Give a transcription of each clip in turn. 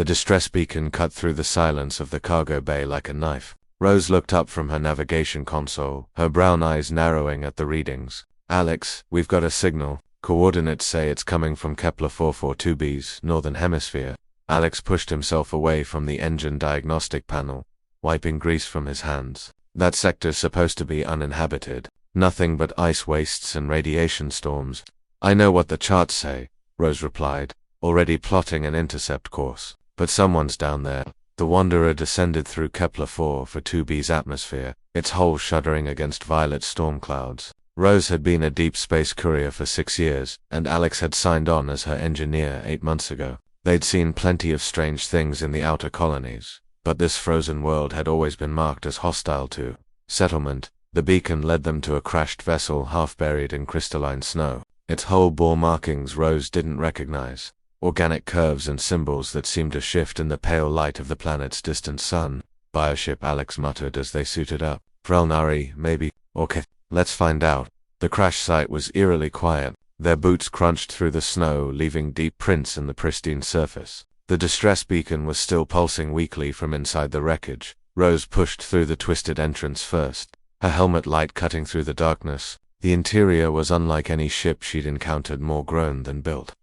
The distress beacon cut through the silence of the cargo bay like a knife. Rose looked up from her navigation console, her brown eyes narrowing at the readings. Alex, we've got a signal. Coordinates say it's coming from Kepler 442b's northern hemisphere. Alex pushed himself away from the engine diagnostic panel, wiping grease from his hands. That sector's supposed to be uninhabited. Nothing but ice wastes and radiation storms. I know what the charts say, Rose replied, already plotting an intercept course. But someone's down there. The Wanderer descended through Kepler 442b's atmosphere, its hull shuddering against violet storm clouds. Rose had been a deep space courier for 6 years, and Alex had signed on as her engineer 8 months ago. They'd seen plenty of strange things in the outer colonies, but this frozen world had always been marked as hostile to settlement. The beacon led them to a crashed vessel half buried in crystalline snow. Its hull bore markings Rose didn't recognize, organic curves and symbols that seemed to shift in the pale light of the planet's distant sun. Bioship, Alex muttered as they suited up. Vrelnari, maybe. Okay, let's find out. The crash site was eerily quiet. Their boots crunched through the snow, leaving deep prints in the pristine surface. The distress beacon was still pulsing weakly from inside the wreckage. Rose pushed through the twisted entrance first, her helmet light cutting through the darkness. The interior was unlike any ship she'd encountered, more grown than built,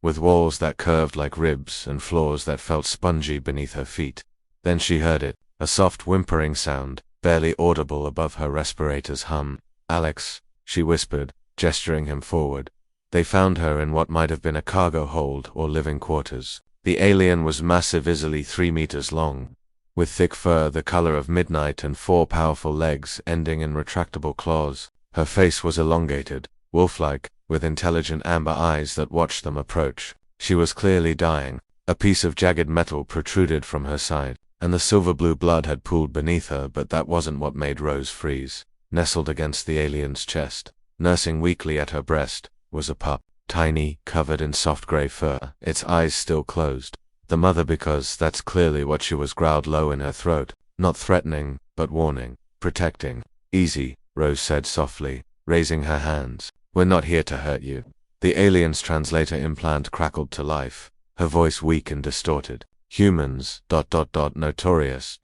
with walls that curved like ribs and floors that felt spongy beneath her feet. Then she heard it, a soft whimpering sound, barely audible above her respirator's hum. Alex, she whispered, gesturing him forward. They found her in what might have been a cargo hold or living quarters. The alien was massive, easily 3 meters long, with thick fur the color of midnight and 4 powerful legs ending in retractable claws. Her face was elongated, wolf-like, with intelligent amber eyes that watched them approach. She was clearly dying. A piece of jagged metal protruded from her side, and the silver-blue blood had pooled beneath her, but that wasn't what made Rose freeze. Nestled against the alien's chest, nursing weakly at her breast, was a pup, tiny, covered in soft gray fur, its eyes still closed. The mother, because that's clearly what she was, growled low in her throat, not threatening, but warning, protecting. Easy, Rose said softly, raising her hands. We're not here to hurt you. The alien's translator implant crackled to life, her voice weak and distorted. Humans, notorious,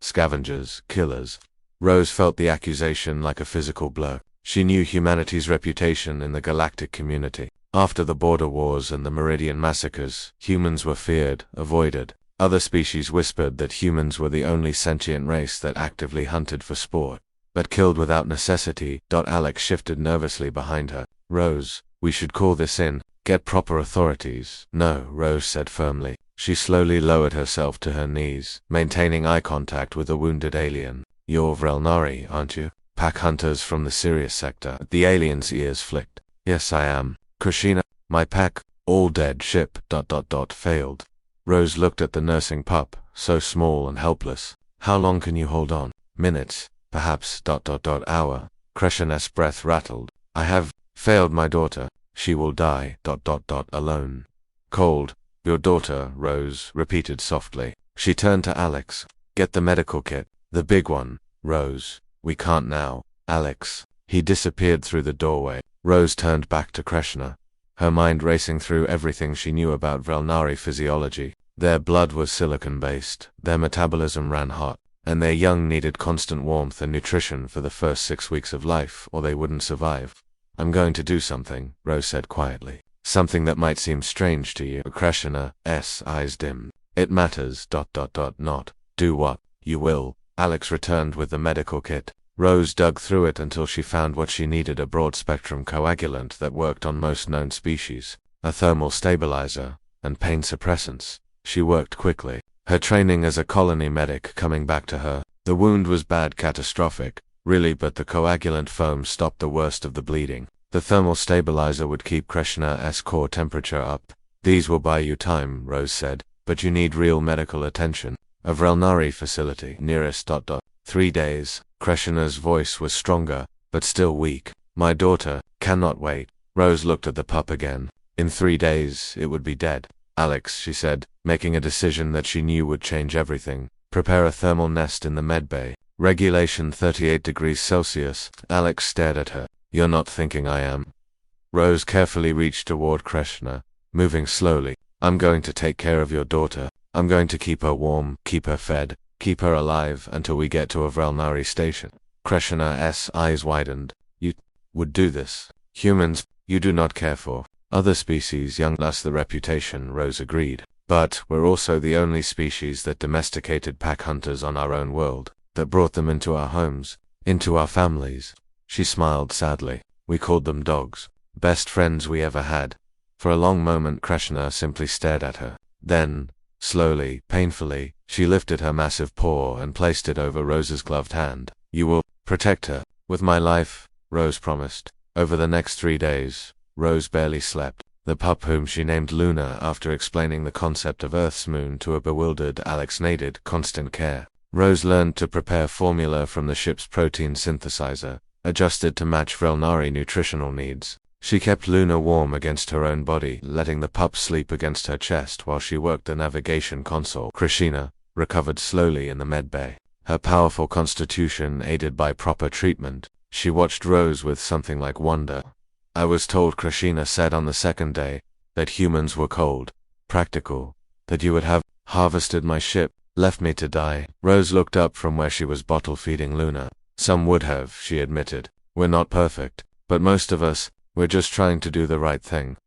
scavengers, killers. Rose felt the accusation like a physical blow. She knew humanity's reputation in the galactic community. After the border wars and the Meridian massacres, humans were feared, avoided. Other species whispered that humans were the only sentient race that actively hunted for sport, but killed without necessity. Alex shifted nervously behind her. Rose, we should call this in, get proper authorities. No, Rose said firmly. She slowly lowered herself to her knees, maintaining eye contact with the wounded alien. You're Vrelnari, aren't you? Pack hunters from the Sirius sector. The alien's ears flicked. Yes, I am. Krishina, my pack, all dead. Ship, failed. Rose looked at the nursing pup, so small and helpless. How long can you hold on? Minutes, perhaps, hour. Krishina's breath rattled. I have failed my daughter. She will die, alone. Cold. Your daughter, Rose repeated softly. She turned to Alex. Get the medical kit. The big one, Rose. We can't now. Alex. He disappeared through the doorway. Rose turned back to Krishna, her mind racing through everything she knew about Vrelnari physiology. Their blood was silicon-based, their metabolism ran hot, and their young needed constant warmth and nutrition for the first 6 weeks of life, or they wouldn't survive. I'm going to do something, Rose said quietly. Something that might seem strange to you. Krishna's eyes dimmed. It matters, not. Do what? You will. Alex returned with the medical kit. Rose dug through it until she found what she needed: a broad-spectrum coagulant that worked on most known species, a thermal stabilizer, and pain suppressants. She worked quickly, her training as a colony medic coming back to her. The wound was bad, catastrophic, really, but the coagulant foam stopped the worst of the bleeding. The thermal stabilizer would keep Krishna's core temperature up. These will buy you time, Rose said, but you need real medical attention. A Vrelnari facility, nearest. 3 days. Krishna's voice was stronger, but still weak. My daughter cannot wait. Rose looked at the pup again. In 3 days, it would be dead. Alex, she said, making a decision that she knew would change everything. Prepare a thermal nest in the medbay. Regulation 38 degrees Celsius. Alex stared at her. You're not thinking I am. Rose carefully reached toward Krishna, moving slowly. I'm going to take care of your daughter. I'm going to keep her warm, keep her fed, keep her alive until we get to a Vrelnari station. Krishna's eyes widened. You would do this? Humans, you do not care for. Other species young us the reputation, Rose agreed. But we're also the only species that domesticated pack hunters on our own world, that brought them into our homes, into our families. She smiled sadly. We called them dogs. Best friends we ever had. For a long moment Krishna simply stared at her. Then, slowly, painfully, she lifted her massive paw and placed it over Rose's gloved hand. You will protect her. With my life, Rose promised. Over the next 3 days, Rose barely slept. The pup, whom she named Luna after explaining the concept of Earth's moon to a bewildered Alex, needed constant care. Rose learned to prepare formula from the ship's protein synthesizer, adjusted to match Vrelnari nutritional needs. She kept Luna warm against her own body, letting the pup sleep against her chest while she worked the navigation console. Krishna recovered slowly in the medbay. Her powerful constitution aided by proper treatment. She watched Rose with something like wonder. I was told, Krishna said on the second day, that humans were cold, practical, that you would have harvested my ship, left me to die. Rose looked up from where she was bottle feeding Luna. Some would have, she admitted. We're not perfect, but most of us, we're just trying to do the right thing.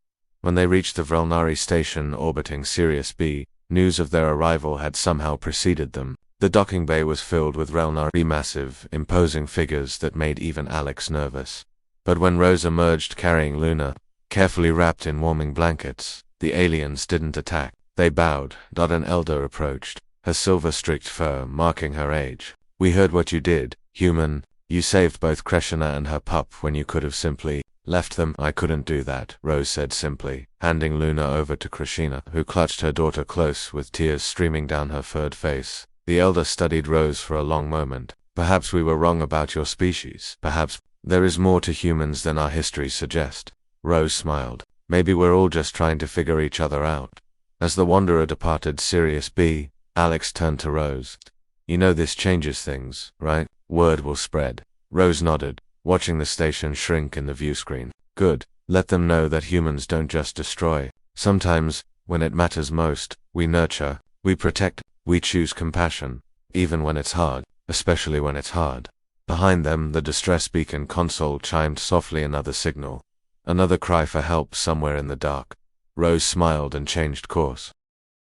When they reached the Vrelnari station orbiting Sirius B, news of their arrival had somehow preceded them. The docking bay was filled with Vrelnari massive, imposing figures that made even Alex nervous. But when Rose emerged carrying Luna, carefully wrapped in warming blankets, the aliens didn't attack. They bowed. An elder approached, her silver-streaked fur marking her age. We heard what you did, human. You saved both Krishna and her pup when you could have simply left them. I couldn't do that, Rose said simply, handing Luna over to Krishna, who clutched her daughter close with tears streaming down her furred face. The elder studied Rose for a long moment. Perhaps we were wrong about your species. Perhaps there is more to humans than our histories suggest. Rose smiled. Maybe we're all just trying to figure each other out. As the Wanderer departed Sirius B, Alex turned to Rose. You know this changes things, right? Word will spread. Rose nodded, watching the station shrink in the view screen. Good. Let them know that humans don't just destroy. Sometimes, when it matters most, we nurture, we protect, we choose compassion, even when it's hard, especially when it's hard. Behind them, the distress beacon console chimed softly, another signal. Another cry for help somewhere in the dark. Rose smiled and changed course.